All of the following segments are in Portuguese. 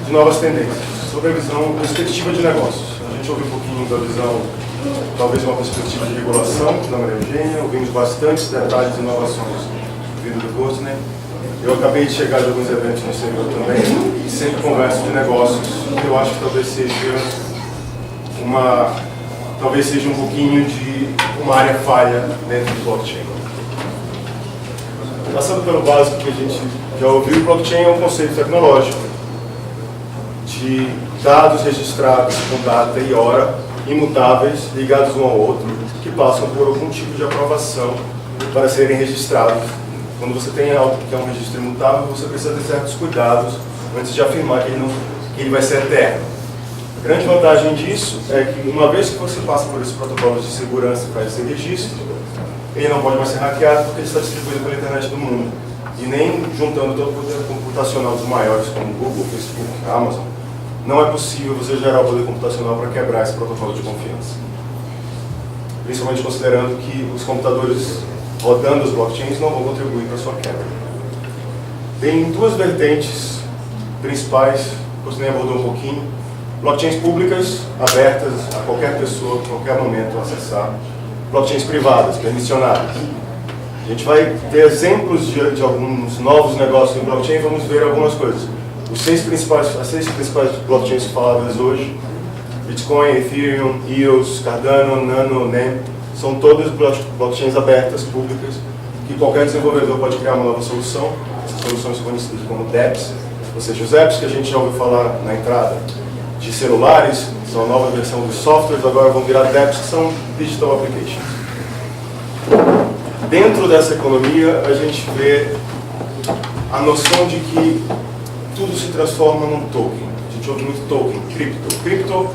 de novas tendências, sobre a visão perspectiva de negócios. A gente ouviu um pouquinho da visão, talvez uma perspectiva de regulação da Maria Eugênia, ouvimos bastantes detalhes e inovações vindo do Courtney. Eu acabei de chegar de alguns eventos no exterior também e sempre converso de negócios, que eu acho que talvez seja um pouquinho de uma área falha dentro do blockchain. Passando pelo básico que a gente já ouviu, o blockchain é um conceito tecnológico de dados registrados com data e hora imutáveis, ligados um ao outro, que passam por algum tipo de aprovação para serem registrados. Quando você tem algo que é um registro imutável, você precisa ter certos cuidados antes de afirmar que ele vai ser eterno. A grande vantagem disso é que, uma vez que você passa por esses protocolos de segurança e faz esse registro, ele não pode mais ser hackeado porque ele está distribuído pela internet do mundo. E nem juntando todo o poder computacional dos maiores, como Google, Facebook, Amazon, não é possível você gerar o poder computacional para quebrar esse protocolo de confiança. Principalmente considerando que os computadores rodando as blockchains não vão contribuir para a sua quebra. Tem duas vertentes principais, você nem abordou um pouquinho. Blockchains públicas, abertas a qualquer pessoa, a qualquer momento acessar. Blockchains privadas, permissionadas. A gente vai ter exemplos de alguns novos negócios em blockchain e vamos ver algumas coisas. As seis principais blockchains faladas hoje, Bitcoin, Ethereum, EOS, Cardano, Nano, NEM, são todas blockchains abertas, públicas, que qualquer desenvolvedor pode criar uma nova solução. Essas soluções são conhecidas como dApps, ou seja, os apps que a gente já ouviu falar na entrada de celulares, são a nova versão dos softwares, agora vão virar dApps, que são Digital Applications. Dentro dessa economia, a gente vê a noção de que tudo se transforma num token. A gente ouve muito token, cripto. Cripto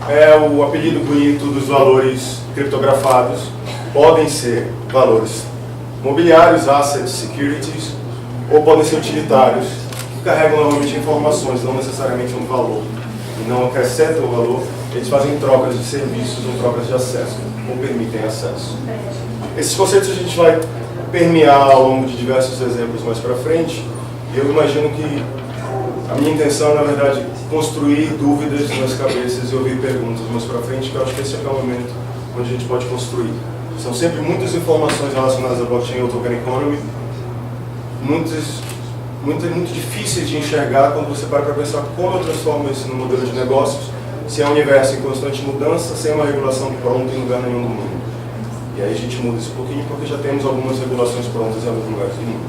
é o apelido bonito dos valores criptografados. Podem ser valores mobiliários, assets, securities, ou podem ser utilitários, que carregam normalmente informações, não necessariamente um valor. E não acrescentam o valor, eles fazem trocas de serviços ou trocas de acesso, ou permitem acesso. Esses conceitos a gente vai permear ao longo de diversos exemplos mais para frente, e eu imagino que a minha intenção é, na verdade, construir dúvidas nas cabeças e ouvir perguntas mais para frente, que eu acho que esse é o momento onde a gente pode construir. São sempre muitas informações relacionadas à blockchain ou token economy, muito difíceis de enxergar quando você para pensar como eu transformo isso num modelo de negócios, se é um universo em constante mudança, sem uma regulação pronta em lugar nenhum do mundo. E aí a gente muda isso um pouquinho porque já temos algumas regulações prontas em alguns lugares do mundo.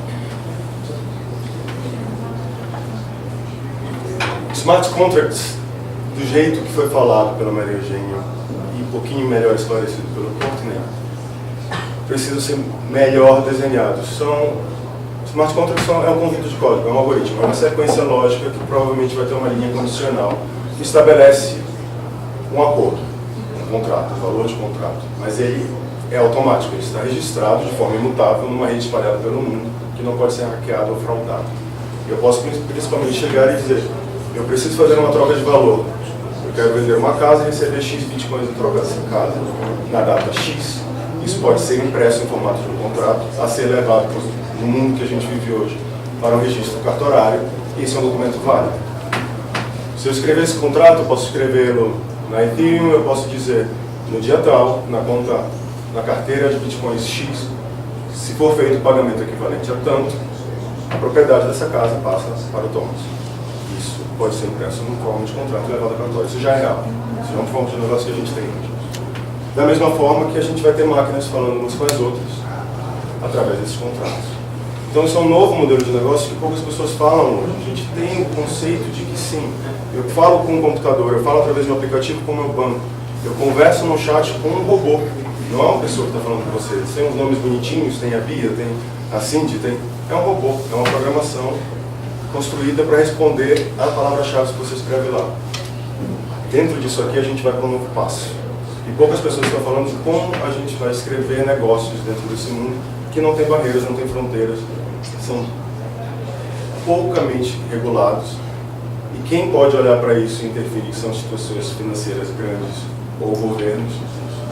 Smart contracts, do jeito que foi falado pela Maria Eugênia e um pouquinho melhor esclarecido pelo Courtney, precisam ser melhor desenhados. Smart contracts é um conjunto de código, é um algoritmo, é uma sequência lógica que provavelmente vai ter uma linha condicional que estabelece um acordo, um contrato, um valor de contrato. Mas ele é automático, ele está registrado de forma imutável numa rede espalhada pelo mundo que não pode ser hackeado ou fraudado. Eu posso principalmente chegar e dizer: eu preciso fazer uma troca de valor. Eu quero vender uma casa e receber X bitcoins em troca dessa casa, na data X. Isso pode ser impresso em formato de um contrato, a ser levado no mundo que a gente vive hoje para um registro cartorário, e esse é um documento válido. Se eu escrever esse contrato, eu posso escrevê-lo na Ethereum, eu posso dizer, no dia tal, na conta, na carteira de bitcoins X, se for feito o pagamento equivalente a tanto, a propriedade dessa casa passa para o Thomas. Isso pode ser impresso numa forma de contrato e levado a cartório. Isso já é real. Isso já é uma forma de negócio que a gente tem hoje. Da mesma forma que a gente vai ter máquinas falando umas com as outras, através desses contratos. Então isso é um novo modelo de negócio que poucas pessoas falam hoje. A gente tem o conceito de que sim, eu falo com um computador, eu falo através de um aplicativo com o meu banco, eu converso no chat com um robô, não é uma pessoa que está falando com você. Tem uns nomes bonitinhos, tem a Bia, tem a Cindy, é um robô, é uma programação construída para responder a palavra-chave que você escreve lá. Dentro disso aqui a gente vai para um novo passo. E poucas pessoas estão falando de como a gente vai escrever negócios dentro desse mundo que não tem barreiras, não tem fronteiras, são poucamente regulados. E quem pode olhar para isso e interferir, que são instituições financeiras grandes ou governos,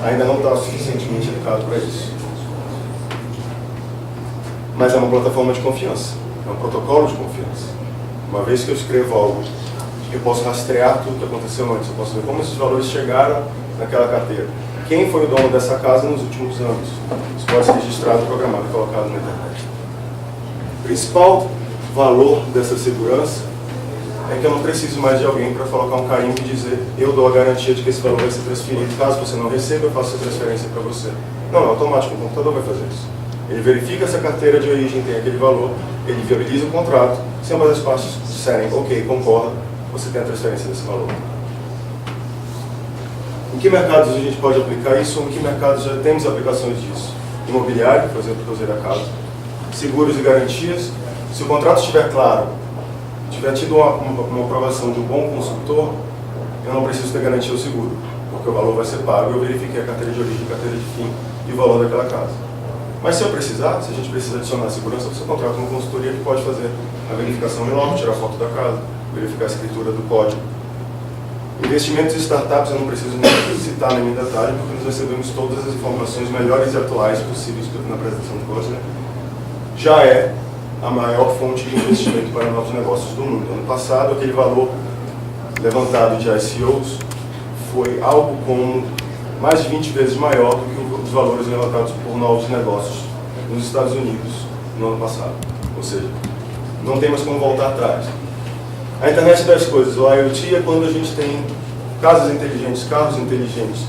ainda não está suficientemente educado para isso. Mas é uma plataforma de confiança, é um protocolo de confiança. Uma vez que eu escrevo algo eu posso rastrear tudo que aconteceu antes, eu posso ver como esses valores chegaram naquela carteira. Quem foi o dono dessa casa nos últimos anos? Isso pode ser registrado, programado e colocado na internet. O principal valor dessa segurança é que eu não preciso mais de alguém para colocar um carimbo e dizer eu dou a garantia de que esse valor vai ser transferido. Caso você não receba, eu faço a transferência para você. Não, é automático, o computador vai fazer isso. Ele verifica se a carteira de origem tem aquele valor, ele viabiliza o contrato, se ambas as partes disserem ok, concorda, você tem a transferência desse valor. Em que mercados a gente pode aplicar isso? Em que mercados já temos aplicações disso? Imobiliário, por exemplo, que eu usei da casa. Seguros e garantias. Se o contrato estiver claro, tiver tido uma aprovação de um bom consultor, eu não preciso ter garantia ou seguro, porque o valor vai ser pago e eu verifiquei a carteira de origem, a carteira de fim e o valor daquela casa. Mas se eu precisar, se a gente precisa adicionar segurança, você contrata uma consultoria que pode fazer a verificação em loco, tirar foto da casa, verificar a escritura do código. Investimentos em startups eu não preciso nem citar nem em detalhe, porque nós recebemos todas as informações melhores e atuais possíveis na apresentação do Gosler. Já é a maior fonte de investimento para novos negócios do mundo. Ano passado, aquele valor levantado de ICOs foi algo como mais de 20 vezes maior do que os valores levantados por novos negócios nos Estados Unidos no ano passado. Ou seja, não tem mais como voltar atrás. A internet das coisas, o IoT, é quando a gente tem casas inteligentes, carros inteligentes.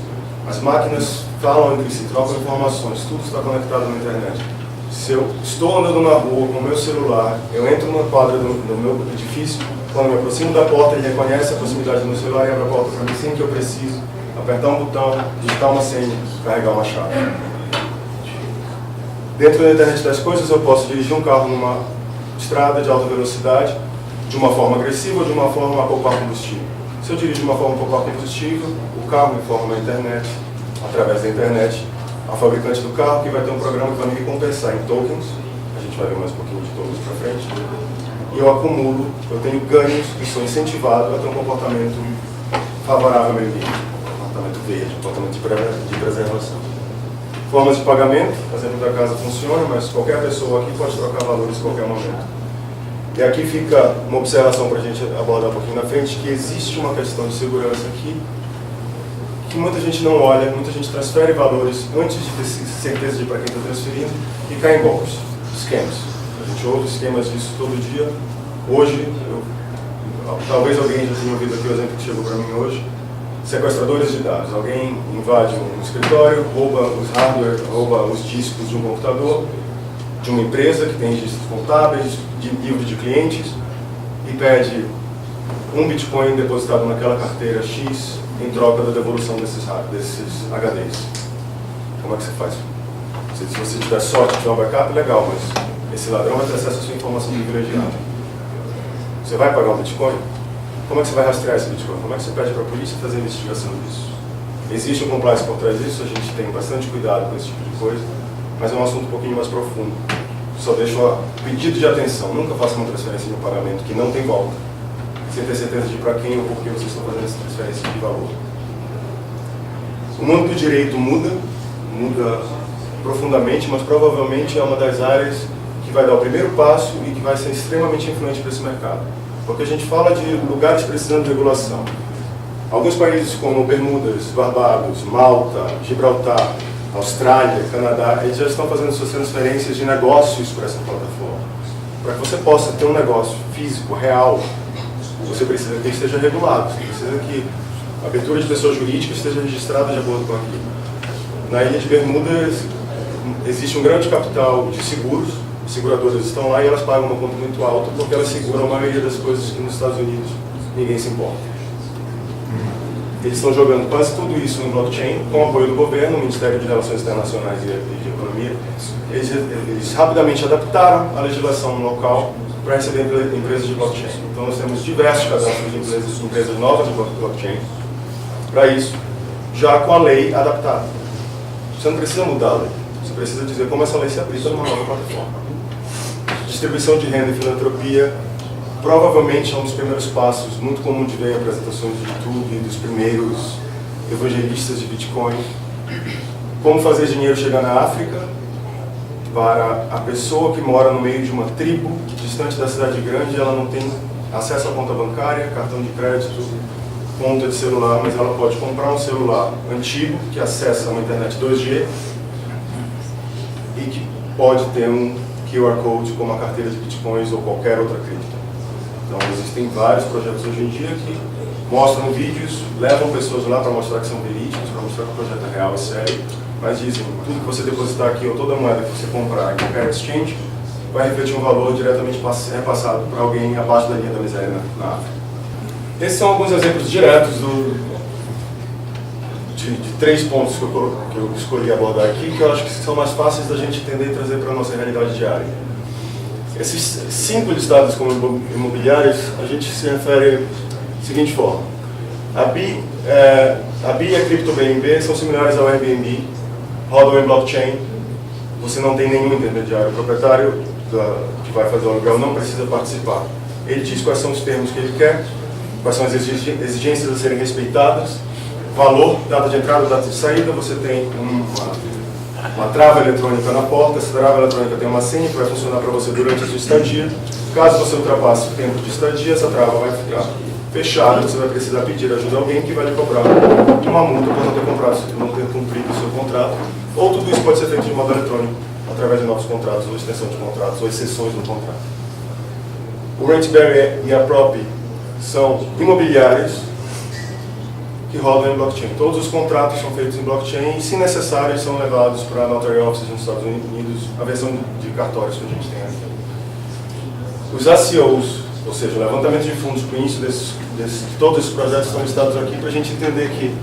As máquinas falam entre si, trocam informações, tudo está conectado na internet. Se eu estou andando na rua com o meu celular, eu entro numa quadra do meu edifício, quando me aproximo da porta, ele reconhece a proximidade do meu celular e abre a porta para mim sem que eu preciso apertar um botão, digitar uma senha, carregar uma chave. Dentro da internet das coisas, eu posso dirigir um carro numa estrada de alta velocidade de uma forma agressiva ou de uma forma a poupar combustível. Se eu dirijo de uma forma a poupar combustível, o carro informa a internet, através da internet, a fabricante do carro, que vai ter um programa que vai me recompensar em tokens, a gente vai ver mais um pouquinho de tokens para frente, e eu acumulo, eu tenho ganhos e sou incentivado a ter um comportamento favorável ao meio ambiente, um comportamento verde, um comportamento de preservação. Formas de pagamento, o exemplo da casa funciona, mas qualquer pessoa aqui pode trocar valores em qualquer momento. E aqui fica uma observação para a gente abordar um pouquinho na frente, que existe uma questão de segurança aqui, que muita gente não olha, muita gente transfere valores antes de ter certeza de para quem está transferindo e cai em golpes, esquemas. A gente ouve esquemas disso todo dia. Hoje, talvez alguém já tenha ouvido aqui o exemplo que chegou para mim hoje, sequestradores de dados. Alguém invade um escritório, rouba os hardware, rouba os discos de um computador, de uma empresa que tem registros contábeis, de livro de clientes, e pede um Bitcoin depositado naquela carteira X em troca da devolução desses HDs. Como é que você faz? Se você tiver sorte de tiver um backup, legal, mas esse ladrão vai ter acesso à sua informação privilegiada. Você vai pagar um Bitcoin? Como é que você vai rastrear esse Bitcoin? Como é que você pede para a polícia fazer a investigação disso? Existe um compliance por trás disso, a gente tem bastante cuidado com esse tipo de coisa, mas é um assunto um pouquinho mais profundo. Só deixo um pedido de atenção, nunca faça uma transferência de um pagamento que não tem volta, sem ter certeza de para quem ou por que vocês estão fazendo essa transferência de valor. O mundo do direito muda profundamente, mas provavelmente é uma das áreas que vai dar o primeiro passo e que vai ser extremamente influente para esse mercado. Porque a gente fala de lugares precisando de regulação. Alguns países como Bermudas, Barbados, Malta, Gibraltar, Austrália, Canadá, eles já estão fazendo suas transferências de negócios para essa plataforma. Para que você possa ter um negócio físico, real, você precisa que ele esteja regulado, você precisa que a abertura de pessoa jurídica esteja registrada de acordo com aquilo. Na ilha de Bermudas existe um grande capital de seguros, as seguradoras estão lá e elas pagam uma conta muito alta porque elas seguram a maioria das coisas que nos Estados Unidos ninguém se importa. Eles estão jogando quase tudo isso no blockchain, com o apoio do governo, o Ministério de Relações Internacionais e de Economia. Eles rapidamente adaptaram a legislação local para receber empresas de blockchain. Então nós temos diversos cadastros de empresas novas de blockchain para isso, já com a lei adaptada. Você não precisa mudar a lei, você precisa dizer como essa lei se aplica numa nova plataforma. Distribuição de renda e filantropia provavelmente é um dos primeiros passos, muito comum de ver em apresentações de YouTube, dos primeiros evangelistas de Bitcoin. Como fazer dinheiro chegar na África para a pessoa que mora no meio de uma tribo, distante da cidade grande, ela não tem acesso à conta bancária, cartão de crédito, conta de celular, mas ela pode comprar um celular antigo que acessa uma internet 2G e que pode ter um QR Code como a carteira de bitcoins ou qualquer outra cripto. Então existem vários projetos hoje em dia que mostram vídeos, levam pessoas lá para mostrar que são verídicos, para mostrar que o projeto é real e sério, mas dizem, tudo que você depositar aqui ou toda moeda que você comprar em qualquer exchange vai refletir um valor diretamente repassado para alguém abaixo da linha da miséria na África. Esses são alguns exemplos diretos de 3 pontos que eu escolhi abordar aqui, que eu acho que são mais fáceis da gente entender e trazer para a nossa realidade diária. Esses 5 listados como imobiliários, a gente se refere da seguinte forma. A BI e a CryptoBNB são similares ao Airbnb, rodam em blockchain, você não tem nenhum intermediário, o proprietário que vai fazer o aluguel não precisa participar. Ele diz quais são os termos que ele quer, quais são as exigências a serem respeitadas, valor, data de entrada, data de saída, você tem uma trava eletrônica na porta, essa trava eletrônica tem uma senha que vai funcionar para você durante a sua estadia. Caso você ultrapasse o tempo de estadia, essa trava vai ficar fechada, você vai precisar pedir ajuda a alguém que vai lhe cobrar uma multa por não ter cumprido o seu contrato, ou tudo isso pode ser feito de modo eletrônico, através de novos contratos, ou extensão de contratos, ou exceções no contrato. O Rentberry e a Prop são imobiliários que rodam em blockchain. Todos os contratos são feitos em blockchain e, se necessário, são levados para a Notary Office nos Estados Unidos, a versão de cartórios que a gente tem aqui. Os ACOs, ou seja, o levantamento de fundos para o início de todos esses projetos estão listados aqui para a gente entender que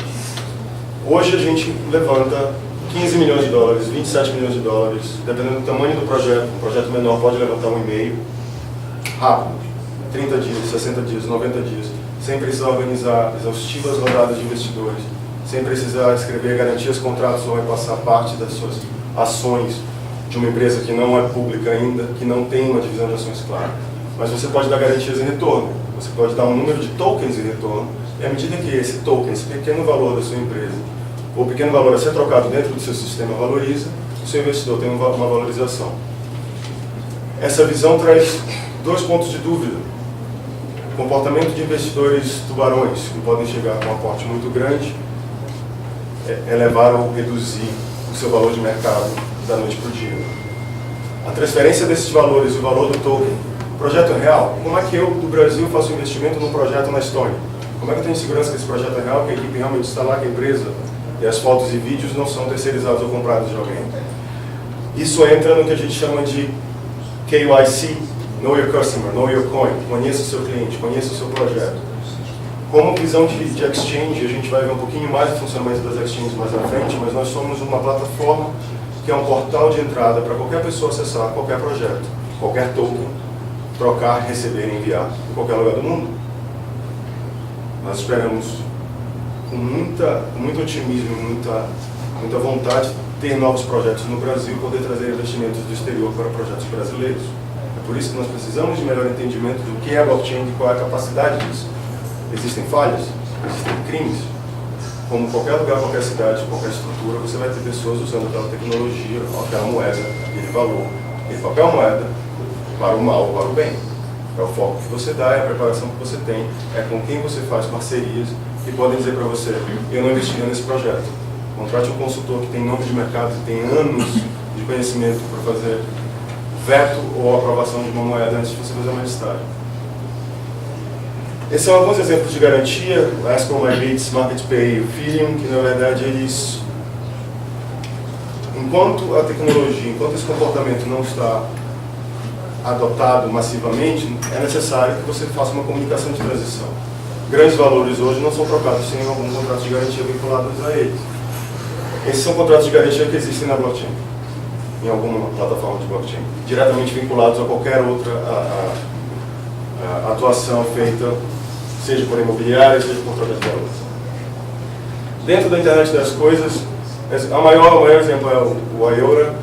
hoje a gente levanta 15 milhões de dólares, 27 milhões de dólares, dependendo do tamanho do projeto. Um projeto menor pode levantar 1,5, rápido, 30 dias, 60 dias, 90 dias, sem precisar organizar exaustivas rodadas de investidores, sem precisar escrever garantias, contratos ou repassar parte das suas ações de uma empresa que não é pública ainda, que não tem uma divisão de ações clara. Mas você pode dar garantias em retorno, você pode dar um número de tokens em retorno, e à medida que esse token, esse pequeno valor da sua empresa, ou pequeno valor a ser trocado dentro do seu sistema valoriza, o seu investidor tem uma valorização. Essa visão traz 2 pontos de dúvida. O comportamento de investidores tubarões, que podem chegar com um aporte muito grande, elevar ou reduzir o seu valor de mercado da noite para o dia. A transferência desses valores e o valor do token, o projeto é real? Como é que eu, do Brasil, faço um investimento num projeto na Estônia? Como é que eu tenho segurança que esse projeto é real, que a equipe realmente está lá, que a empresa e as fotos e vídeos não são terceirizados ou comprados de alguém? Isso entra no que a gente chama de KYC, Know Your Customer, Know Your Coin, conheça o seu cliente, conheça o seu projeto. Como visão de exchange, a gente vai ver um pouquinho mais do funcionamento das exchanges mais à frente, mas nós somos uma plataforma que é um portal de entrada para qualquer pessoa acessar qualquer projeto, qualquer token, trocar, receber e enviar em qualquer lugar do mundo. Nós esperamos com muito otimismo, muita vontade de ter novos projetos no Brasil e poder trazer investimentos do exterior para projetos brasileiros. É por isso que nós precisamos de melhor entendimento do que é a blockchain e qual é a capacidade disso. Existem falhas, existem crimes. Como qualquer lugar, qualquer cidade, qualquer estrutura, você vai ter pessoas usando aquela tecnologia, aquela moeda, aquele valor, aquele papel moeda, para o mal ou para o bem. É o foco que você dá, é a preparação que você tem, é com quem você faz parcerias que podem dizer para você, eu não investiria nesse projeto. Contrate um consultor que tem nome de mercado, que tem anos de conhecimento para fazer veto ou aprovação de uma moeda antes de você fazer uma listagem. Esses são alguns exemplos de garantia, Escrow, MyBits, MarketPay e o Ethereum, que na verdade eles, enquanto a tecnologia, enquanto esse comportamento não está adotado massivamente, é necessário que você faça uma comunicação de transição. Grandes valores hoje não são trocados sem algum contrato de garantia vinculados a eles. Esses são contratos de garantia que existem na blockchain, em alguma plataforma de blockchain, diretamente vinculados a qualquer outra atuação feita, seja por imobiliária, seja por troca de valores. Dentro da internet das coisas, o maior exemplo é o IOTA,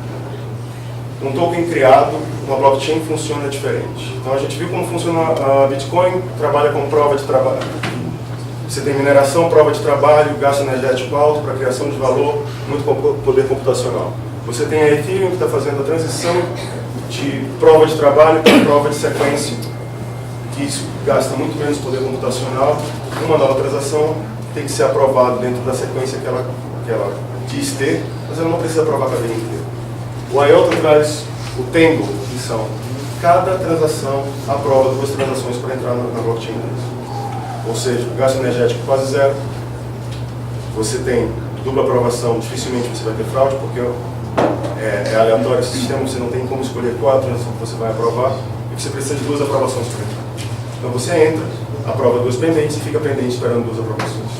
um token criado, uma blockchain funciona diferente. Então a gente viu como funciona a Bitcoin, trabalha com prova de trabalho. Você tem mineração, prova de trabalho, gasto energético alto para criação de valor, muito poder computacional. Você tem a Ethereum que está fazendo a transição de prova de trabalho para prova de sequência, que isso gasta muito menos poder computacional. Uma nova transação tem que ser aprovada dentro da sequência que ela diz ter, mas ela não precisa aprovar a cadeia inteira. O IOTA traz o Tangle, que são cada transação aprova 2 transações para entrar na blockchain deles. Ou seja, gasto energético quase zero. Você tem dupla aprovação, dificilmente você vai ter fraude, porque é aleatório esse sistema, você não tem como escolher qual transação que você vai aprovar, e você precisa de 2 aprovações para entrar. Então você entra, aprova 2 pendentes e fica pendente esperando 2 aprovações.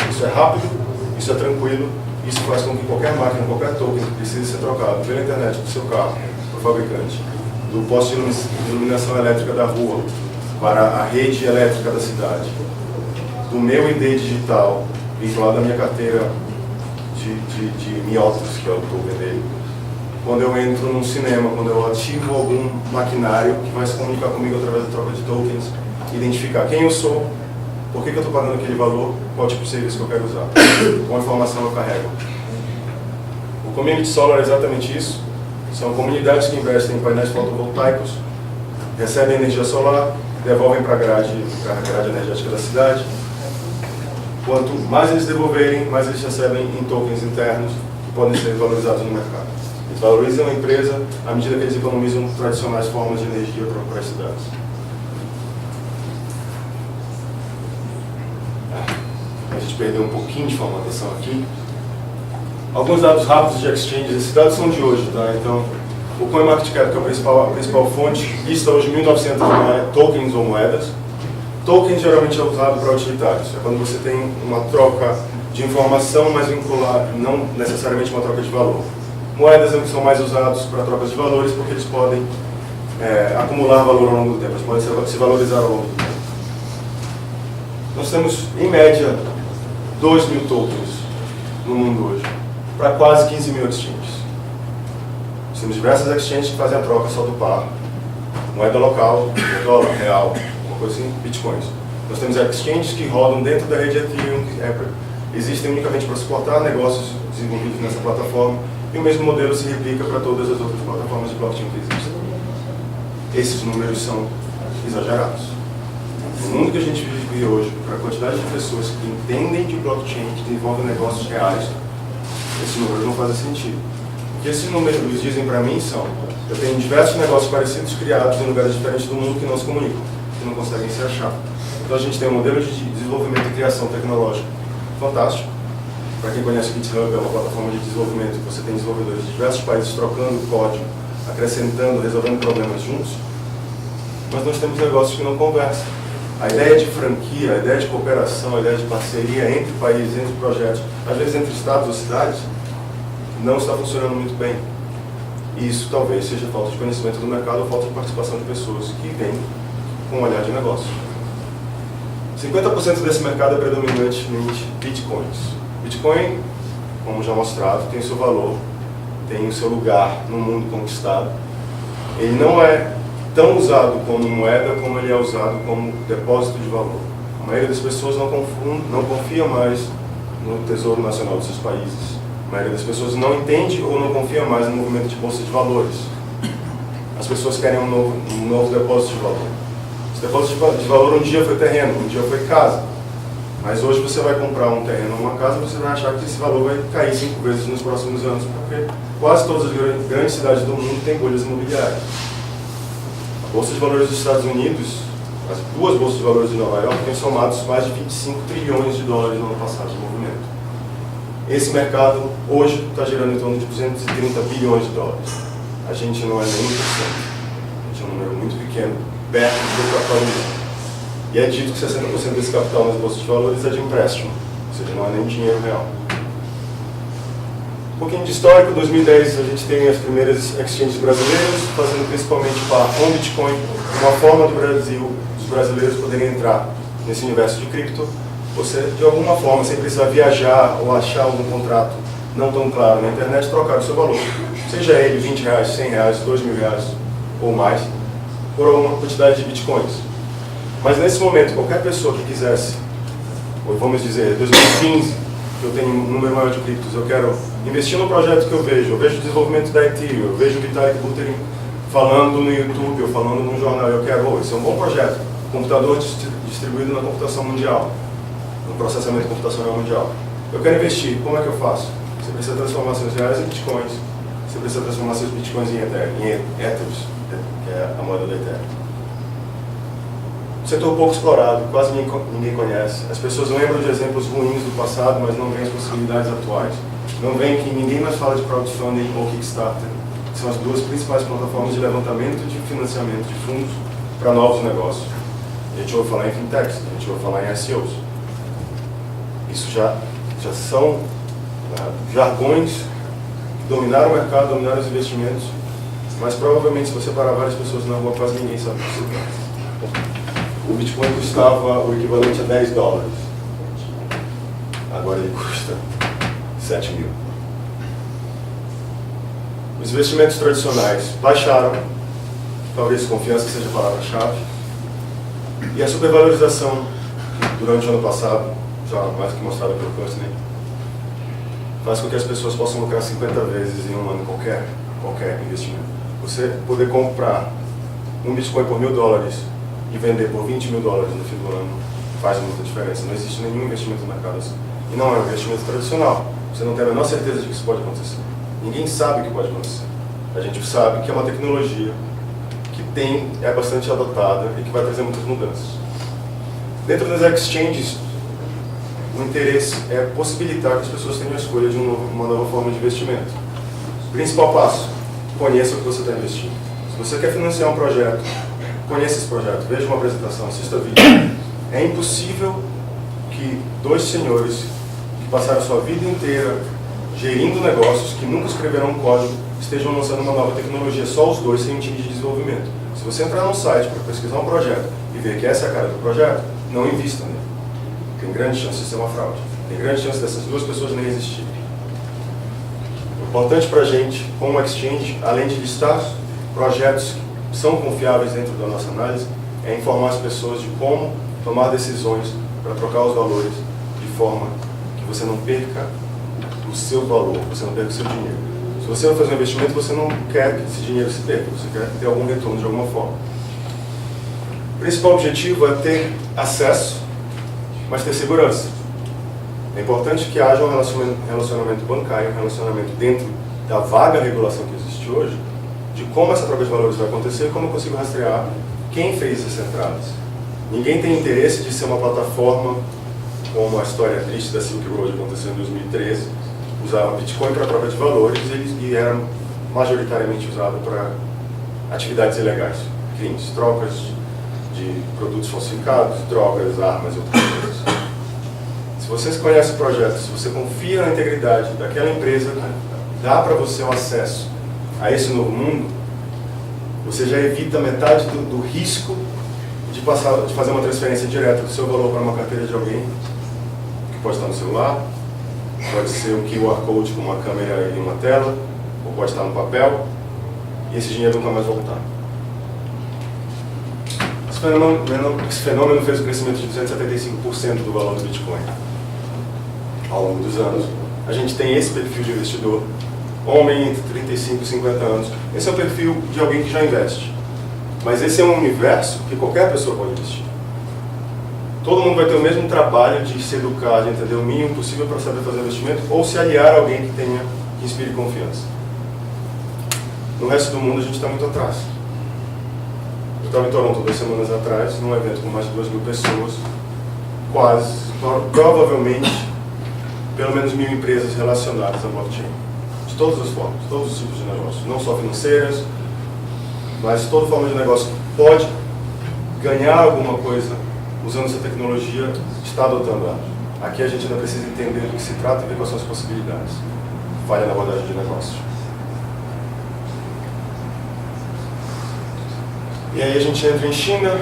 Isso é rápido, isso é tranquilo, isso faz com que qualquer máquina, qualquer token que precise ser trocado pela internet do seu carro, para o fabricante, do poste de iluminação elétrica da rua para a rede elétrica da cidade, do meu ID digital vinculado à minha carteira de miotas, que é o token dele. Quando eu entro num cinema, quando eu ativo algum maquinário que vai se comunicar comigo através da troca de tokens, identificar quem eu sou, por que eu estou pagando aquele valor, qual tipo de serviço que eu quero usar, qual informação eu carrego. O Community Solar é exatamente isso. São comunidades que investem em painéis fotovoltaicos, recebem energia solar, devolvem para a grade energética da cidade. Quanto mais eles devolverem, mais eles recebem em tokens internos que podem ser valorizados no mercado. Eles valorizam a empresa à medida que eles economizam tradicionais formas de energia para as cidades. A gente perdeu um pouquinho de formatação aqui. Alguns dados rápidos de exchanges, esses dados são de hoje, tá? Então, o CoinMarketCap, que é a principal fonte, lista hoje 1.900 tokens ou moedas. Tokens geralmente é usado para utilitários, é quando você tem uma troca de informação, mas vincular, não necessariamente uma troca de valor. Moedas são mais usados para trocas de valores porque eles podem acumular valor ao longo do tempo, eles podem se valorizar ao longo do tempo. Nós temos, em média, 2.000 tokens no mundo hoje, para quase 15.000 exchanges. Nós temos diversas exchanges que fazem a troca só do par. Moeda local, dólar, real, uma coisa assim, bitcoins. Nós temos exchanges que rodam dentro da rede Ethereum, que existem unicamente para suportar negócios desenvolvidos nessa plataforma, e o mesmo modelo se replica para todas as outras plataformas de blockchain que existem. Esses números são exagerados. No mundo que a gente vive hoje, para a quantidade de pessoas que entendem de blockchain, que desenvolvem negócios reais, esses números não fazem sentido. O que esses números dizem para mim são: eu tenho diversos negócios parecidos criados em lugares diferentes do mundo que não se comunicam, que não conseguem se achar. Então a gente tem um modelo de desenvolvimento e criação tecnológica fantástico. Para quem conhece o GitHub, é uma plataforma de desenvolvimento que você tem desenvolvedores de diversos países trocando código, acrescentando, resolvendo problemas juntos. Mas nós temos negócios que não conversam. A ideia de franquia, a ideia de cooperação, a ideia de parceria entre países, entre projetos, às vezes entre estados ou cidades, não está funcionando muito bem. E isso talvez seja falta de conhecimento do mercado ou falta de participação de pessoas que vêm com um olhar de negócio. 50% desse mercado é predominantemente bitcoins. Bitcoin, como já mostrado, tem o seu valor, tem o seu lugar no mundo conquistado. Ele não é tão usado como moeda como ele é usado como depósito de valor. A maioria das pessoas não confia mais no Tesouro Nacional dos seus países. A maioria das pessoas não entende ou não confia mais no movimento de bolsa de valores. As pessoas querem um novo depósito de valor. Esse depósito de valor um dia foi terreno, um dia foi casa. Mas hoje você vai comprar um terreno ou uma casa, você vai achar que esse valor vai cair 5 vezes nos próximos anos, porque quase todas as grandes cidades do mundo têm bolhas imobiliárias. A Bolsa de Valores dos Estados Unidos, as 2 bolsas de valores de Nova York, têm somados mais de 25 trilhões de dólares no ano passado de movimento. Esse mercado hoje está gerando em torno de 230 bilhões de dólares. A gente não é nem 1%. A gente é um número muito pequeno, perto do capital do mundo. E é dito que 60% desse capital nas bolsas de valores é de empréstimo, ou seja, não é nem dinheiro real. Um pouquinho de histórico, em 2010 a gente tem as primeiras exchanges brasileiras, fazendo principalmente par com Bitcoin, uma forma do Brasil, dos brasileiros poderem entrar nesse universo de cripto, você de alguma forma, sem precisar viajar ou achar algum contrato não tão claro na internet, trocar o seu valor, seja ele R$20, R$100, R$2.000 ou mais, por alguma quantidade de Bitcoins. Mas nesse momento, qualquer pessoa que quisesse, ou vamos dizer, 2015, eu tenho um número maior de criptos, eu quero investir no projeto que eu vejo o desenvolvimento da Ethereum, eu vejo o Vitalik Buterin falando no YouTube, ou falando num jornal, eu quero, esse é um bom projeto, computador distribuído na computação mundial, no processamento computacional mundial. Eu quero investir, como é que eu faço? Você precisa transformar seus reais em bitcoins, você precisa transformar seus bitcoins em Ethers, que é a moeda do Ethereum. Um setor pouco explorado, quase ninguém conhece. As pessoas lembram de exemplos ruins do passado, mas não veem as possibilidades atuais. Não veem que ninguém mais fala de crowdfunding ou Kickstarter, que são as duas principais plataformas de levantamento de financiamento de fundos para novos negócios. A gente ouve falar em fintechs, a gente ouve falar em SEOs. Isso já são jargões que dominaram o mercado, dominaram os investimentos, mas provavelmente se você parar várias pessoas na rua, quase ninguém sabe o que se trata. O Bitcoin custava o equivalente a $10. Agora ele custa 7 mil. Os investimentos tradicionais baixaram, talvez confiança seja a palavra-chave, e a supervalorização durante o ano passado, já mais que mostrada pelo Kuznets, faz com que as pessoas possam lucrar 50 vezes em um ano qualquer investimento. Você poder comprar um Bitcoin por $1.000 e vender por $20 mil no fim do ano faz muita diferença. Não existe nenhum investimento no mercado assim. E não é um investimento tradicional. Você não tem a menor certeza de que isso pode acontecer. Ninguém sabe o que pode acontecer. A gente sabe que é uma tecnologia que é bastante adotada e que vai trazer muitas mudanças. Dentro das exchanges, o interesse é possibilitar que as pessoas tenham a escolha de uma nova forma de investimento. Principal passo: conheça o que você está investindo. Se você quer financiar um projeto, conheça esse projeto, veja uma apresentação, assista vídeo. É impossível que dois senhores que passaram sua vida inteira gerindo negócios, que nunca escreveram um código, estejam lançando uma nova tecnologia, só os dois sem um time de desenvolvimento. Se você entrar num site para pesquisar um projeto e ver que essa é a cara do projeto, não invista nele. Tem grande chance de ser uma fraude. Tem grande chance dessas duas pessoas nem existirem. O importante para a gente, como exchange, além de listar projetos que são confiáveis dentro da nossa análise, é informar as pessoas de como tomar decisões para trocar os valores de forma que você não perca o seu valor, você não perca o seu dinheiro. Se você vai fazer um investimento, você não quer que esse dinheiro se perca, você quer ter algum retorno de alguma forma. O principal objetivo é ter acesso, mas ter segurança. É importante que haja um relacionamento bancário, um relacionamento dentro da vaga regulação que existe hoje, de como essa troca de valores vai acontecer e como eu consigo rastrear quem fez essas entradas. Ninguém tem interesse de ser uma plataforma como a história triste da Silk Road aconteceu em 2013, usava Bitcoin para troca de valores e era majoritariamente usado para atividades ilegais, crimes, trocas de produtos falsificados, drogas, armas e outras coisas. Se você conhece o projeto, se você confia na integridade daquela empresa, dá para você o acesso a esse novo mundo, você já evita metade do risco de fazer uma transferência direta do seu valor para uma carteira de alguém, que pode estar no celular, pode ser um QR Code com uma câmera e uma tela, ou pode estar no papel, e esse dinheiro nunca mais voltar. Esse fenômeno fez um crescimento de 275% do valor do Bitcoin ao longo dos anos. A gente tem esse perfil de investidor, homem entre 35 e 50 anos. Esse é o perfil de alguém que já investe. Mas esse é um universo que qualquer pessoa pode investir. Todo mundo vai ter o mesmo trabalho de se educar, de entender o mínimo possível para saber fazer investimento, ou se aliar a alguém que inspire confiança. No resto do mundo a gente está muito atrás. Eu estava em Toronto 2 semanas atrás, num evento com mais de 2.000 pessoas, provavelmente, pelo menos 1.000 empresas relacionadas à blockchain. De todas as formas, todos os tipos de negócios, não só financeiras, mas toda forma de negócio que pode ganhar alguma coisa usando essa tecnologia, está adotando ela. Aqui a gente ainda precisa entender do que se trata e ver quais são as possibilidades. Falha na abordagem de negócio. E aí a gente entra em China.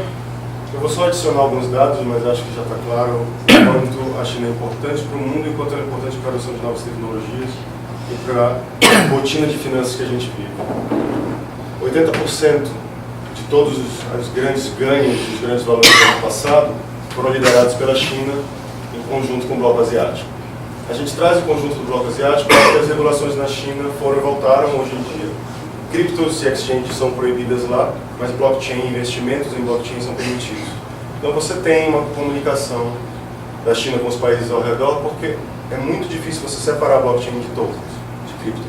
Eu vou só adicionar alguns dados, mas acho que já está claro quanto a China é importante para o mundo e quanto ela é importante para a adoção de novas tecnologias e para a rotina de finanças que a gente vive. 80% de todos os grandes ganhos, os grandes valores do ano passado foram liderados pela China em conjunto com o bloco asiático. A gente traz o conjunto do bloco asiático porque as regulações na China voltaram hoje em dia. Criptos e exchanges são proibidas lá, mas blockchain, investimentos em blockchain são permitidos. Então você tem uma comunicação da China com os países ao redor, porque é muito difícil você separar a blockchain de tokens, de criptos.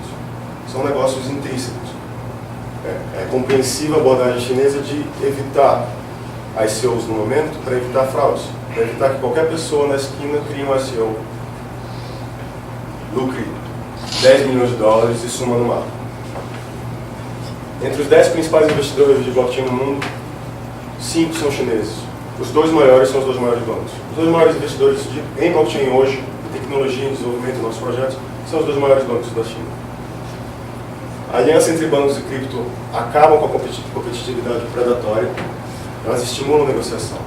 São negócios intrínsecos. É compreensível a abordagem chinesa de evitar ICOs no momento para evitar fraudes, para evitar que qualquer pessoa na esquina crie um ICO, lucre 10 milhões de dólares e suma no mar. Entre os 10 principais investidores de blockchain no mundo, 5 são chineses. Os 2 maiores são os 2 maiores bancos. Os 2 maiores investidores em blockchain hoje, em tecnologia e desenvolvimento dos nossos projetos, são os 2 maiores bancos da China. A aliança entre bancos e cripto acaba com a competitividade predatória, elas estimulam a negociação.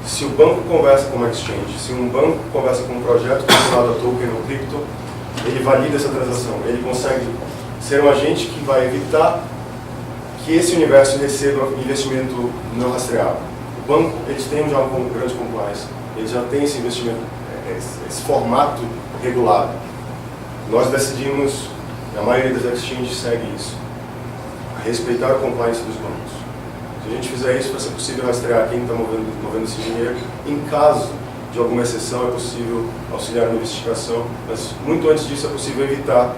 Se o banco conversa com uma exchange, se um banco conversa com um projeto vinculado a token ou cripto, ele valida essa transação, ele consegue ser um agente que vai evitar que esse universo receba investimento não rastreável. O banco, eles têm já um grande compliance, eles já têm esse investimento, esse formato regulado. Nós decidimos, a maioria das exchanges segue isso, a respeitar a compliance dos bancos. Se a gente fizer isso, vai ser possível rastrear quem está movendo esse dinheiro. Em caso de alguma exceção, é possível auxiliar na investigação, mas muito antes disso é possível evitar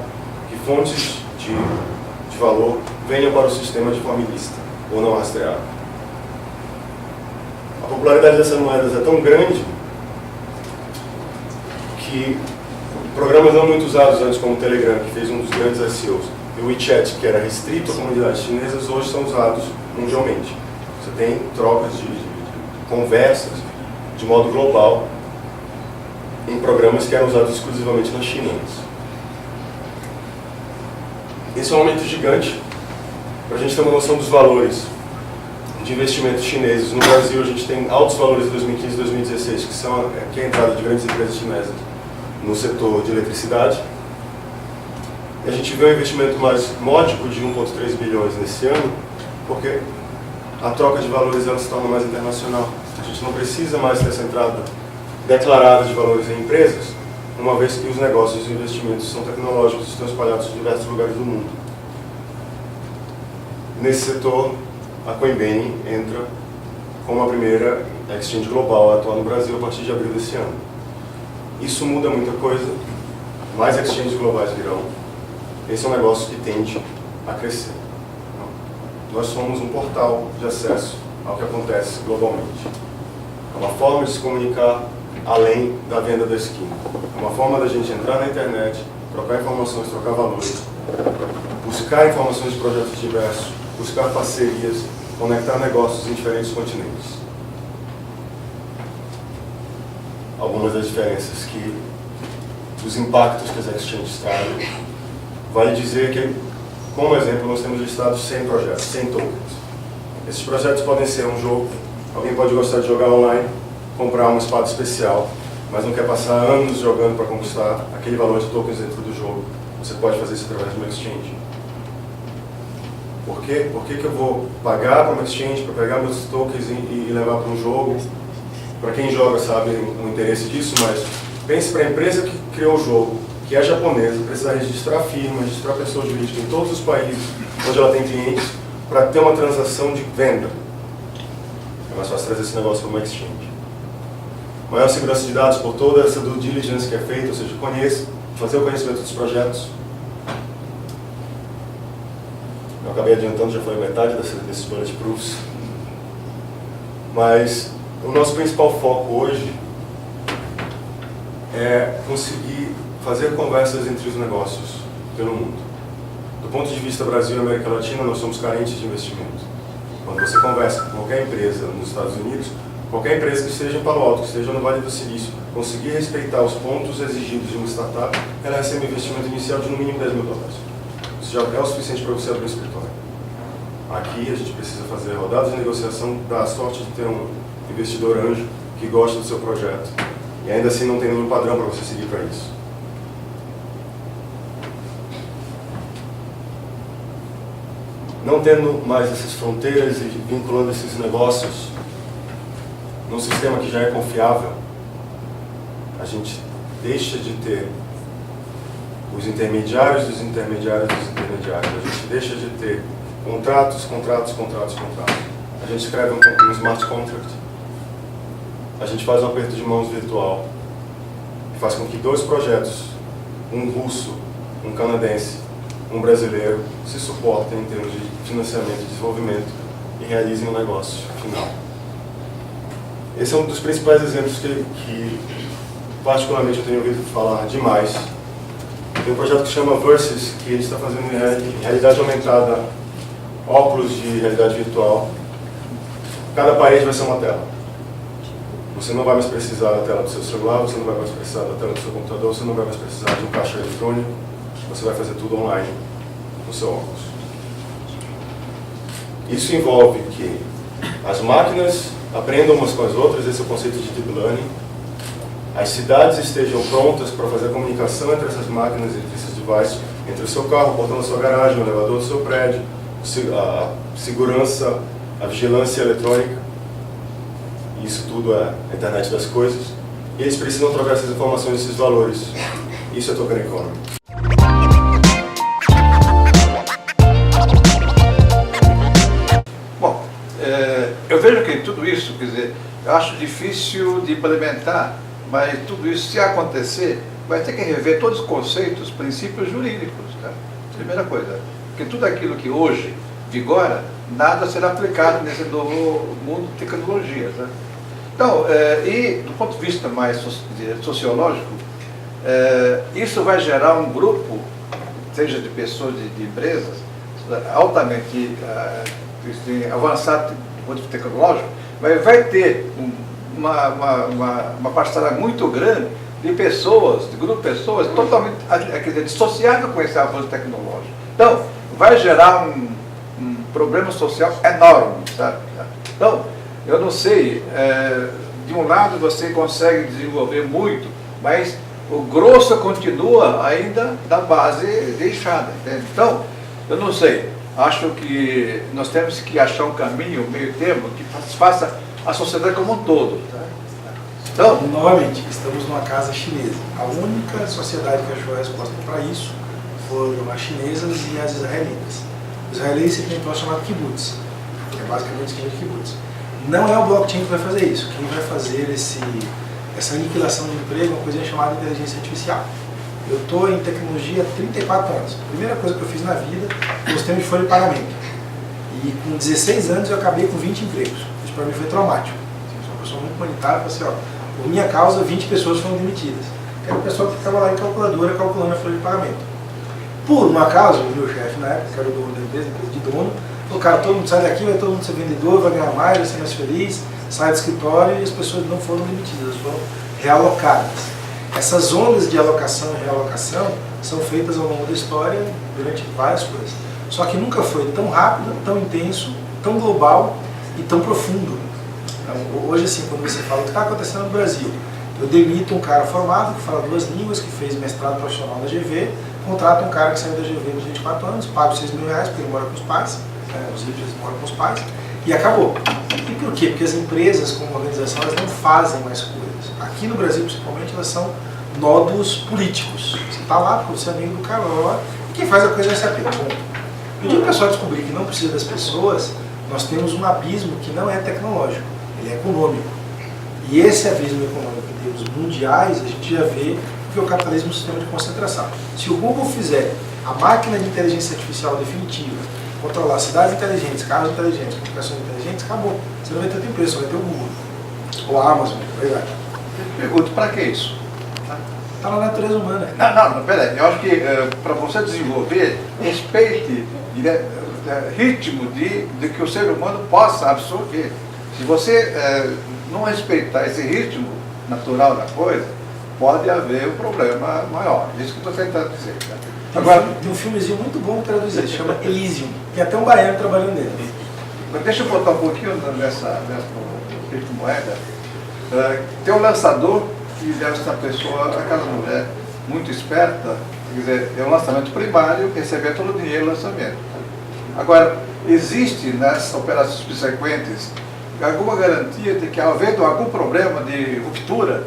que fontes de valor venham para o sistema de forma ilícita ou não rastreada. A popularidade dessas moedas é tão grande que programas não muito usados antes, como o Telegram, que fez um dos grandes ICOs, e o WeChat, que era restrito a comunidades chinesas, hoje são usados mundialmente. Você tem trocas de conversas de modo global em programas que eram usados exclusivamente na China antes. Esse é um aumento gigante. Para a gente ter uma noção dos valores de investimentos chineses, no Brasil a gente tem altos valores de 2015 e 2016, que é a entrada de grandes empresas chinesas no setor de eletricidade. E a gente vê um investimento mais módico de 1,3 bilhões nesse ano, porque a troca de valores ela se torna mais internacional. A gente não precisa mais ter essa entrada declarada de valores em empresas, uma vez que os negócios e investimentos são tecnológicos e estão espalhados em diversos lugares do mundo. Nesse setor, a Coinbase entra como a primeira exchange global a atuar no Brasil a partir de abril desse ano. Isso muda muita coisa, mais exchanges globais virão. Esse é um negócio que tende a crescer. Nós somos um portal de acesso ao que acontece globalmente. É uma forma de se comunicar além da venda da esquina. É uma forma da gente entrar na internet, trocar informações, trocar valores, buscar informações de projetos diversos, buscar parcerias, conectar negócios em diferentes continentes. Algumas das diferenças os impactos que as exchanges trazem. Vale dizer que, como exemplo, nós temos listados 100 projetos, 100 tokens. Esses projetos podem ser um jogo, alguém pode gostar de jogar online, comprar uma espada especial, mas não quer passar anos jogando para conquistar aquele valor de tokens dentro do jogo. Você pode fazer isso através de uma exchange. Por quê? Por que eu vou pagar para uma exchange para pegar meus tokens e levar para um jogo? Para quem joga sabe o interesse disso, mas pense para a empresa que criou o jogo, que é japonesa, precisa registrar firma, registrar pessoa jurídica em todos os países onde ela tem clientes para ter uma transação de venda. É mais fácil trazer esse negócio para uma exchange. Maior segurança de dados por toda essa due diligence que é feita, ou seja, fazer o conhecimento dos projetos. Eu acabei adiantando, já foi metade desses bullet proofs. Mas o nosso principal foco hoje é conseguir fazer conversas entre os negócios pelo mundo. Do ponto de vista Brasil e América Latina, nós somos carentes de investimento. Quando você conversa com qualquer empresa nos Estados Unidos, qualquer empresa que esteja em Palo Alto, que esteja no Vale do Silício, conseguir respeitar os pontos exigidos de uma startup, ela recebe um investimento inicial de no mínimo 10 mil dólares. Isso já é o suficiente para você abrir um escritório. Aqui a gente precisa fazer rodadas de negociação, dar a sorte de ter um investidor anjo que gosta do seu projeto. E ainda assim não tem nenhum padrão para você seguir para isso. Não tendo mais essas fronteiras e vinculando esses negócios num sistema que já é confiável, a gente deixa de ter os intermediários dos intermediários dos intermediários. A gente deixa de ter contratos. A gente escreve um smart contract a gente faz um aperto de mãos virtual, que faz com que 2 projetos, um russo, um canadense, um brasileiro, se suportem em termos de financiamento e desenvolvimento e realizem um negócio final. Esse é um dos principais exemplos que particularmente eu tenho ouvido falar demais. Tem um projeto que chama Versus, que ele está fazendo em realidade aumentada, óculos de realidade virtual. Cada parede vai ser uma tela. Você não vai mais precisar da tela do seu celular, você não vai mais precisar da tela do seu computador, você não vai mais precisar de um caixa eletrônico, você vai fazer tudo online no seu óculos. Isso envolve que as máquinas aprendam umas com as outras, esse é o conceito de Deep Learning. As cidades estejam prontas para fazer a comunicação entre essas máquinas, entre esses devices, entre o seu carro, o portão da sua garagem, o elevador do seu prédio, a segurança, a vigilância eletrônica. Isso tudo é a internet das coisas. E eles precisam trocar essas informações, esses valores. Isso é Token Economy. Bom, eu vejo que tudo isso, quer dizer, eu acho difícil de implementar, mas tudo isso, se acontecer, vai ter que rever todos os conceitos, princípios jurídicos, tá? Primeira coisa, porque tudo aquilo que hoje vigora, nada será aplicado nesse novo mundo de tecnologia, tá? Então, e do ponto de vista mais sociológico, isso vai gerar um grupo, seja de pessoas, de empresas, altamente avançado do ponto de vista tecnológico, mas vai ter uma parcela muito grande de pessoas, de grupo de pessoas totalmente, quer dizer, dissociadas com esse avanço tecnológico. Então, vai gerar um problema social enorme, sabe? Então, eu não sei, de um lado você consegue desenvolver muito, mas o grosso continua ainda da base deixada, entende? Então, eu não sei, acho que nós temos que achar um caminho, um meio termo, que faça a sociedade como um todo. Tá? Então, novamente, estamos numa casa chinesa. A única sociedade que achou a resposta para isso foram as chinesas e as israelitas. Os israelenses têm um troço chamado kibbutz, que é basicamente o esquema de kibbutz. Não é o blockchain que vai fazer isso. Quem vai fazer essa aniquilação do emprego é uma coisa chamada inteligência artificial. Eu estou em tecnologia há 34 anos. A primeira coisa que eu fiz na vida foi o sistema de folha de pagamento. E com 16 anos eu acabei com 20 empregos. Isso para mim foi traumático. Eu sou uma pessoa muito humanitária, assim, ó, por minha causa 20 pessoas foram demitidas. Era uma pessoa que ficava lá em calculadora calculando a folha de pagamento. Por uma causa, o meu chefe na época, que era o dono da empresa de dono, falou, cara, todo mundo sai daqui, vai todo mundo ser vendedor, vai ganhar mais, vai ser mais feliz, sai do escritório, e as pessoas não foram demitidas, foram realocadas. Essas ondas de alocação e realocação são feitas ao longo da história durante várias coisas. Só que nunca foi tão rápido, tão intenso, tão global e tão profundo. Então, hoje, assim, quando você fala o que está acontecendo no Brasil, eu demito um cara formado, que fala 2 línguas, que fez mestrado profissional da GV, contrato um cara que saiu da GV nos 24 anos, pago R$6.000, porque ele mora com os pais, os híbridos moram com os pais, e acabou. E por quê? Porque as empresas, como organização, elas não fazem mais coisas. Aqui no Brasil, principalmente, elas são nodos políticos. Você está lá porque você é amigo do cara, e quem faz a coisa é SAP. No dia que o pessoal descobrir que não precisa das pessoas, nós temos um abismo que não é tecnológico, ele é econômico. E esse abismo econômico em termos mundiais, a gente já vê que o capitalismo é um sistema de concentração. Se o Google fizer a máquina de inteligência artificial definitiva, controlar cidades inteligentes, carros inteligentes, comunicações inteligentes, acabou. Você não vai ter outra empresa, só vai ter o Google. Ou a Amazon, por aí vai. Pergunto, para que isso? Está na natureza humana. Não, peraí. Eu acho que para você desenvolver, respeite ritmo de que o ser humano possa absorver. Se você não respeitar esse ritmo natural da coisa, pode haver um problema maior. Isso que eu estou tentando dizer. Tá? Agora, tem um filmezinho muito bom para traduzir, chama Elysium. Tem até um baiano trabalhando nele. Mas deixa eu voltar um pouquinho nessa criptomoeda. Tem um lançador que deve ser uma pessoa, aquela mulher muito esperta, quer dizer, é um lançamento primário, receber todo o dinheiro do lançamento. Agora, existe nessas operações subsequentes alguma garantia de que, havendo algum problema de ruptura,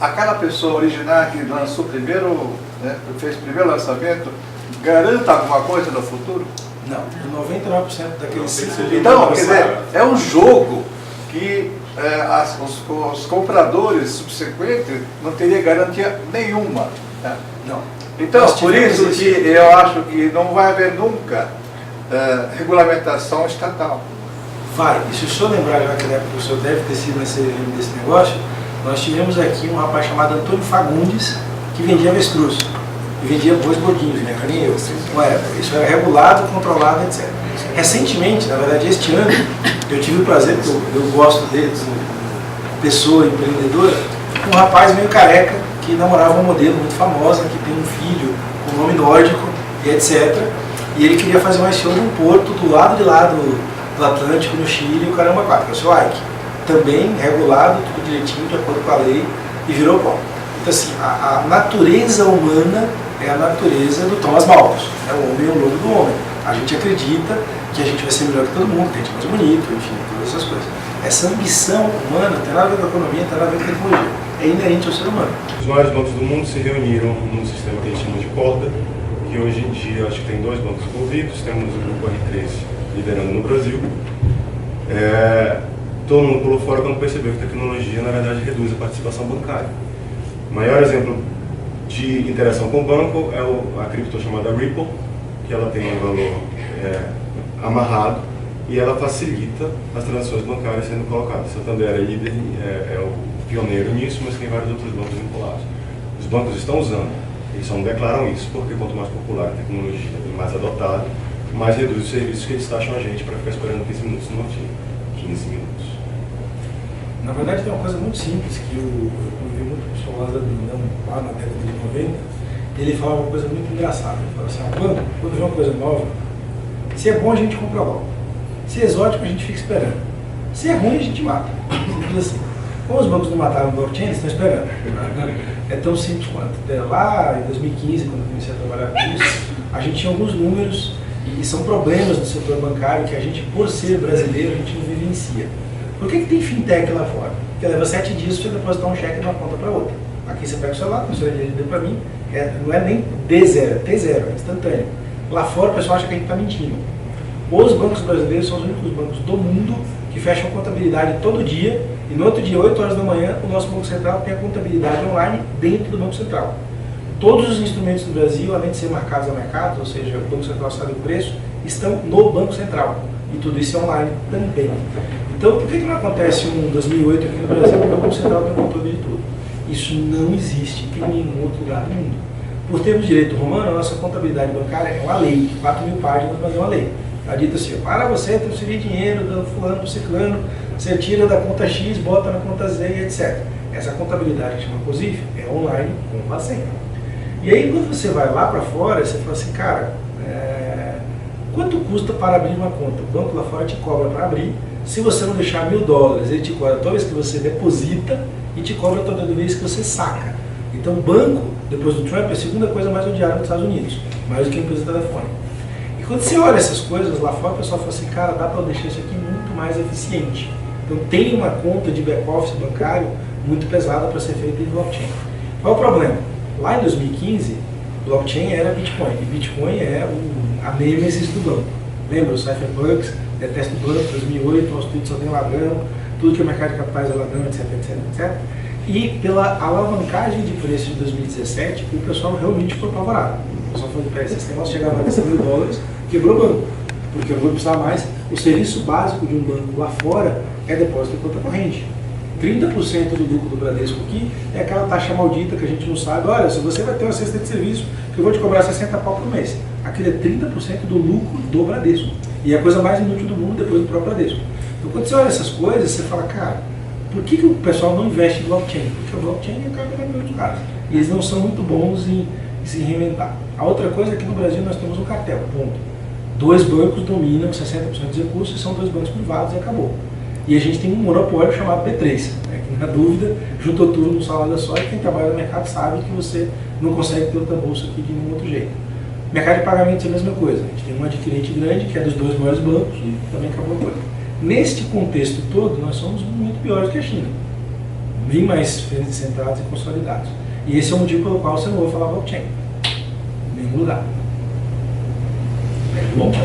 aquela pessoa original que lançou primeiro, né, fez o primeiro lançamento, garanta alguma coisa no futuro? Não, 99% daqueles... Então, quer dizer, é um jogo que os compradores subsequentes não teriam garantia nenhuma. Né? Não. Então, por isso que eu acho que não vai haver nunca regulamentação estatal. Vai, e se o senhor lembrar, já que na época o senhor deve ter sido nesse negócio, nós tivemos aqui um rapaz chamado Antônio Fagundes, que vendia avestruz, e vendia bois bodinhos, né? Nem eu. Isso era regulado, controlado, etc. Recentemente, na verdade este ano, eu tive o prazer, porque eu gosto dele, pessoa empreendedora, um rapaz meio careca, que namorava uma modelo muito famosa, que tem um filho com nome nórdico, e etc. E ele queria fazer uma SEO num porto do lado de lá do Atlântico, no Chile, e o caramba quatro, que é o seu Ike. Também regulado, tudo direitinho, de acordo com a lei, e virou pó. Então assim, a natureza humana é a natureza do Thomas Malthus, né? O homem é o lobo do homem. A gente acredita que a gente vai ser melhor que todo mundo, que a gente é mais bonito, enfim, todas essas coisas. Essa ambição humana não tem nada a ver com a economia, não tem nada a ver com a tecnologia. É inerente ao ser humano. Os maiores bancos do mundo se reuniram num sistema que a gente chama de corda, que hoje em dia acho que tem 2 bancos envolvidos, temos o grupo R3 liderando no Brasil. Todo mundo pulou fora quando percebeu que a tecnologia, na verdade, reduz a participação bancária. O maior exemplo de interação com o banco é a cripto chamada Ripple, que ela tem um valor amarrado e ela facilita as transações bancárias sendo colocadas. Santander é líder, é o pioneiro nisso, mas tem vários outros bancos vinculados. Os bancos estão usando, eles só não declaram isso, porque quanto mais popular a tecnologia e mais adotada, mais reduz os serviços que eles taxam a gente para ficar esperando 15 minutos no fim. 15 minutos. Na verdade, tem uma coisa muito simples que eu convivi muito com o pessoal lá na década de 90. Ele falava uma coisa muito engraçada. Ele falava assim: quando vê uma coisa nova, se é bom a gente compra logo. Se é exótico, a gente fica esperando. Se é ruim, a gente mata. Simples assim. Como os bancos não mataram o blockchain, eles estão esperando. É tão simples quanto. Lá em 2015, quando eu comecei a trabalhar com isso, a gente tinha alguns números e são problemas no setor bancário que a gente, por ser brasileiro, a gente não vivencia. Por que tem fintech lá fora? Porque leva 7 dias para você depositar um cheque de uma conta para outra. Aqui você pega o celular, o senhor deu para mim, não é nem D0, é T0, é instantâneo. Lá fora o pessoal acha que a gente está mentindo. Os bancos brasileiros são os únicos bancos do mundo que fecham contabilidade todo dia, e no outro dia, 8 horas da manhã, o nosso Banco Central tem a contabilidade online dentro do Banco Central. Todos os instrumentos do Brasil, além de ser marcados a mercado, ou seja, o Banco Central sabe o preço, estão no Banco Central. E tudo isso é online também. Então, por que não acontece um 2008 aqui no Brasil? Porque o Banco Central tem controle de tudo. Isso não existe em nenhum outro lugar do mundo. Por termos de direito romano, a nossa contabilidade bancária é uma lei, 4.000 páginas, mas é uma lei. Está dito assim: para você transferir dinheiro do fulano para o ciclano, você tira da conta X, bota na conta Z, etc. Essa contabilidade que chama COSIF é online com a senha. E aí, quando você vai lá para fora, você fala assim: cara, quanto custa para abrir uma conta? O banco lá fora te cobra para abrir. Se você não deixar $1.000, ele te cobra toda vez que você deposita e te cobra toda vez que você saca. Então, o banco, depois do Trump, é a segunda coisa mais odiada nos Estados Unidos, mais do que a empresa telefônica. E quando você olha essas coisas lá fora, o pessoal fala assim: cara, dá para eu deixar isso aqui muito mais eficiente. Então, tem uma conta de back-office bancário muito pesada para ser feita em blockchain. Qual é o problema? Lá em 2015, blockchain era Bitcoin, e Bitcoin é a nêmesis do banco. Lembra os cypherpunks, detesto o banco, 2008, os tweets só tem ladrão, tudo que é mercado de capitais é ladrão, etc, etc, etc. E pela alavancagem de preço de 2017, o pessoal realmente ficou apavorado. O pessoal falou: peraí, esse negócio chegava a $100.000, quebrou o banco, porque eu vou precisar mais. O serviço básico de um banco lá fora é depósito de conta corrente. 30% do lucro do Bradesco aqui é aquela taxa maldita que a gente não sabe. Olha, se você vai ter uma cesta de serviço, que eu vou te cobrar 60 pau por mês. Aquilo é 30% do lucro do Bradesco. E é a coisa mais inútil do mundo depois do próprio Bradesco. Então, quando você olha essas coisas, você fala: cara, por que o pessoal não investe em blockchain? Porque o blockchain acaba com muitos caras. E eles não são muito bons em se reinventar. A outra coisa é que no Brasil nós temos um cartel, ponto. 2 bancos dominam 60% dos recursos, são 2 bancos privados e acabou. E a gente tem um monopólio chamado B3, né, que na dúvida juntou tudo num salário só, e quem trabalha no mercado sabe que você não consegue ter outra bolsa aqui de nenhum outro jeito. Mercado de pagamentos é a mesma coisa. A gente tem um adquirente grande, que é dos 2 maiores bancos, e também acabou a coisa. Neste contexto todo, nós somos muito piores que a China. Bem mais centrados e consolidados. E esse é o motivo pelo qual você não ouve falar blockchain. Em nenhum lugar. Bom, quer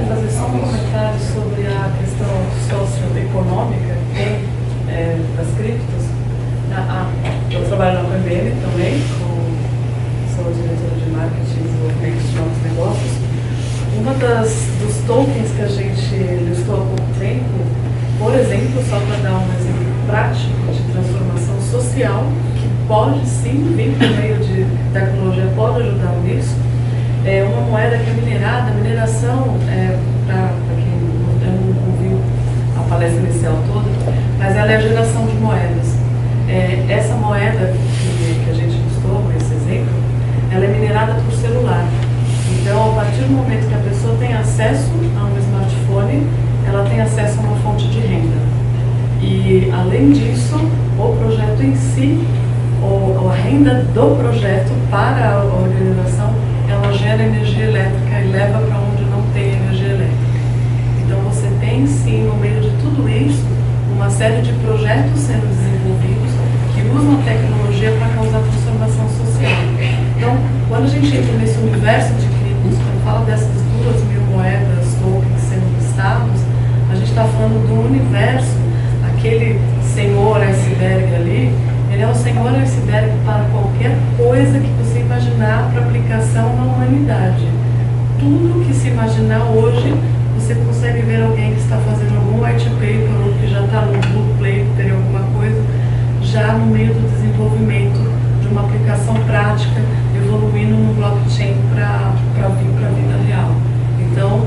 fazer só um comentário sobre a questão socioeconômica que tem das criptos. Eu trabalho na PMM também, sou diretora de marketing e desenvolvimento de novos negócios. Uma dos tokens que a gente listou há pouco tempo, por exemplo, só para dar um exemplo prático de transformação social, que pode sim vir por meio de tecnologia, pode ajudar nisso, é uma moeda que é minerada. A mineração, para quem não viu a palestra inicial toda, mas ela é a geração de moedas. Essa moeda que a gente listou, esse exemplo, ela é minerada por celular. Então, a partir do momento que a pessoa tem acesso a um smartphone, ela tem acesso a uma fonte de renda. E, além disso, o projeto em si, ou a renda do projeto para a organização, ela gera energia elétrica e leva para onde não tem energia elétrica. Então, você tem, sim, no meio de tudo isso, uma série de projetos sendo desenvolvidos que usam a tecnologia para causar transformação social. Então, quando a gente entra nesse universo de criptos, quando fala dessas 2.000 moedas, tokens sendo listados, a gente está falando do universo, aquele senhor iceberg ali, ele é o senhor iceberg para qualquer coisa que você imaginar para aplicação na humanidade. Tudo que se imaginar hoje, você consegue ver alguém que está fazendo algum white paper ou que já está no blue paper em alguma coisa, já no meio do desenvolvimento de uma aplicação prática, evoluindo no blockchain para vir para a vida real. Então,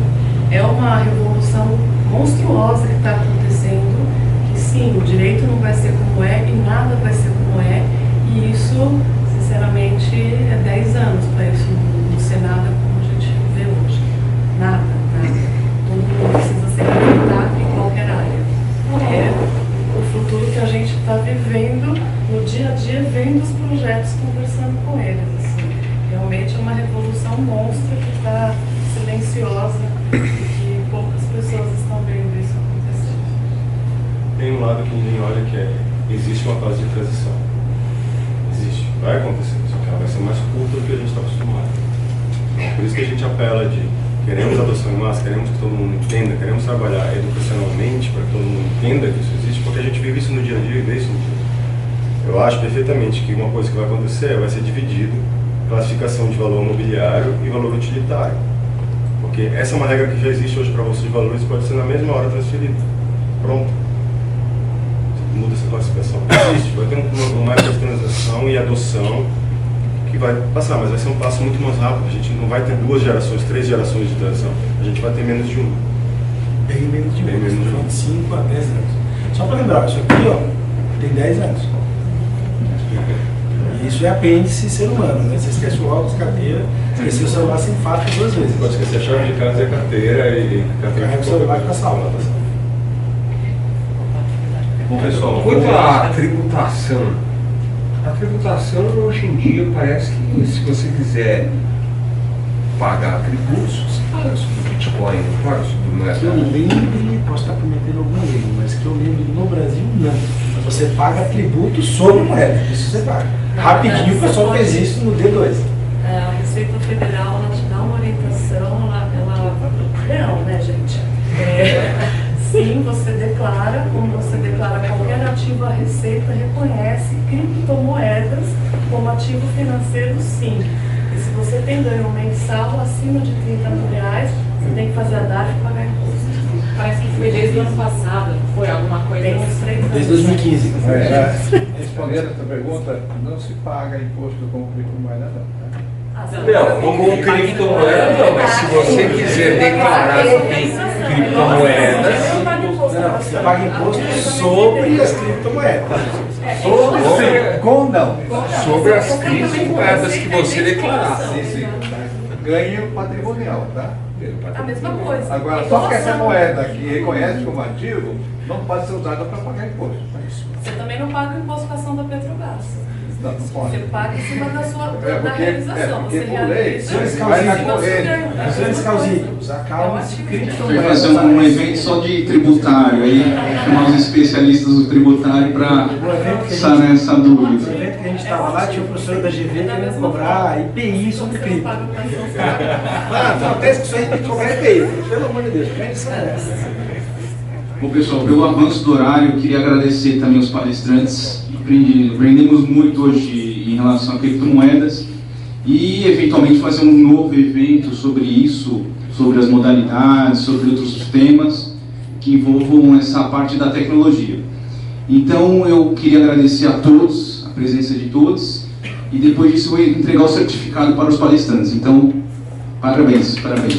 é uma revolução monstruosa que está acontecendo, que sim, o direito não vai ser como é e nada vai ser como é, e isso, sinceramente, é 10 anos para isso não ser nada como a gente vê hoje. Nada. Todo mundo precisa ser implementado em qualquer área. É o futuro que a gente está vivendo no dia a dia, vendo os projetos, conversando com eles. Assim. Realmente é uma revolução monstra que está silenciosa e que poucas pessoas estão vendo isso acontecer. Tem um lado que ninguém olha, que existe uma fase de transição. Existe, vai acontecer, só que ela vai ser mais curta do que a gente está acostumado. Então, por isso que a gente apela de queremos adoção em massa, queremos que todo mundo entenda, queremos trabalhar educacionalmente para que todo mundo entenda que isso existe, porque a gente vive isso no dia a dia e vê isso no dia a dia. Eu acho perfeitamente que uma coisa que vai acontecer vai ser dividido classificação de valor mobiliário e valor utilitário. Porque essa é uma regra que já existe hoje para bolsa de valores, pode ser na mesma hora transferida. Pronto. Você muda essa classificação. Existe, vai ter uma época de transação e adoção que vai passar, mas vai ser um passo muito mais rápido. A gente não vai ter 2 gerações, 3 gerações de transição. A gente vai ter menos de uma. Bem menos de Bem menos de uma. 5 a 10 anos. Só para lembrar, isso aqui ó, tem 10 anos. E isso é apêndice ser humano, né? Você esquece o óculos, carteira, esqueceu o celular sem fato 2 vezes. Pode esquecer a chave de casa e a carteira e Carrega o celular com a sala. Bom, pessoal, Quanto à tributação, a tributação hoje em dia parece que se você quiser pagar tributos, você paga sobre Bitcoin, não paga sobre moeda. Que eu lembre, posso estar cometendo algum erro, mas que eu lembre no Brasil não. Você paga tributo sobre moeda, isso você paga. Rapidinho o pessoal fez isso no D2. A Receita Federal, ela te dá uma orientação, não, né, gente? Sim, você declara, como você declara qualquer ativo, a Receita reconhece criptomoedas como ativo financeiro, sim. E se você tem ganho mensal acima de R$30.000, você tem que fazer a DARF e pagar imposto. Parece que foi desde o ano passado, foi alguma coisa Tem uns 3 anos. Desde 2015. Respondendo essa pergunta, não se paga imposto com criptomoeda, não. Não, com criptomoeda não, mas se você quiser declarar criptomoedas, Não, você paga imposto sobre as criptomoedas. sobre as criptomoedas que você declarar. Sim. Ganho patrimonial, tá? A mesma coisa. Agora, só que essa moeda que reconhece como ativo não pode ser usada para pagar imposto. Você também não paga o imposto com a ação da Petrobras. Não pode. Você paga em cima da sua É, da porque realização. por Você lei, realiza você em vai na cima do seu corrente. ganho. Senhores Calzitos, acalme-se, Vai criptomoedas. fazer um evento só de tributário, aí chamar os especialistas do tributário para sanar essa No dúvida. evento que a gente estava lá, tinha o professor da GV querendo cobrar IPI sobre Você cripto. paga para a Ah, acontece que isso aí tem que cobrar IPI. Pelo amor de Deus, prende essa dessa. Bom, pessoal, pelo avanço do horário, eu queria agradecer também os palestrantes. Aprendemos muito hoje em relação a criptomoedas e, eventualmente, fazer um novo evento sobre isso, sobre as modalidades, sobre outros temas que envolvam essa parte da tecnologia. Então, eu queria agradecer a todos, a presença de todos, e depois disso eu vou entregar o certificado para os palestrantes. Então, parabéns, parabéns.